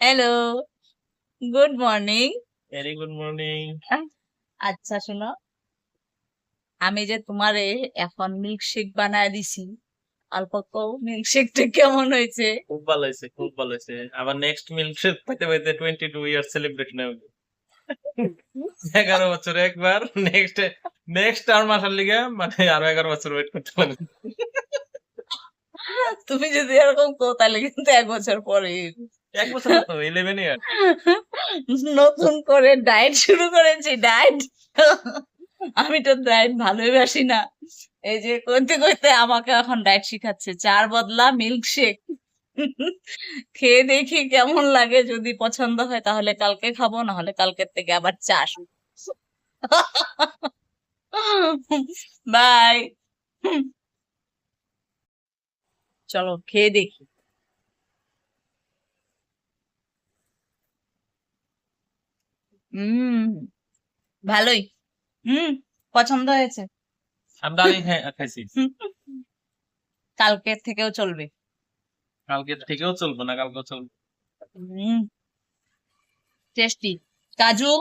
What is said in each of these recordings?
Hello, good morning. Very good morning. আচ্ছা শোনো, আমি যে তোমারে এখন মিল্কশেক বানায় দিছি, অল্প মিল্কশেকটা কেমন হয়েছে? খুব ভালো হয়েছে, খুব ভালো হয়েছে। আবার নেক্সট মিল্কশেক পাইতে পাইতে 22 ইয়ার সেলিব্রেশন হবে। 11 বছরে একবার। নেক্সট টার্ম আসার লিগে মানে আরো 11 বছর ওয়েট করতে পারবে। তুমি যদি এরকম কো তাহলে কিন্তু 1 বছর পরে 1 বছর না তো, 11 ইয়ার। নতুন করে ডায়েট শুরু করেছি, ডায়েট। আমি তো ডায়েট ভালোই বাসি না। এই যে কইতে কইতে আমাকে এখন ডায়েট শিখাচ্ছে, চার বদলা মিল্কশেক। খেয়ে দেখি কেমন লাগে, যদি পছন্দ হয় তাহলে কালকে খাবো, না হলে কালকের থেকে আবার চাষ। বাই। চলো খেয়ে দেখি। হুম, ভালোই। হুম, পছন্দ হয়েছে। আমরা আমি খাইছি। কালকের থেকেও চলবে। কালকে থেকেও চলবো না, কালকেও চলবো। হুম, টেস্টি। কাজু,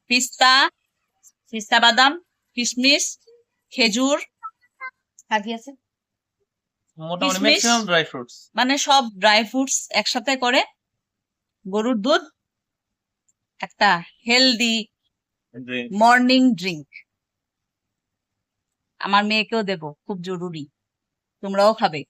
পিস্তা, পিস্তা বাদাম, কিশমিশ, খেজুর, আর কি আছে, মোটামুটি কিশমিশ, ম্যাক্সিমাম ড্রাই ফ্রুটস। মানে সব ড্রাই ফ্রুটস একসাথে করে, গরুর দুধ, একটা হেলদি ড্রিঙ্ক। Morning drink. আমার মেয়েকেও দেবো, খুব জরুরি, তোমরাও খাবে।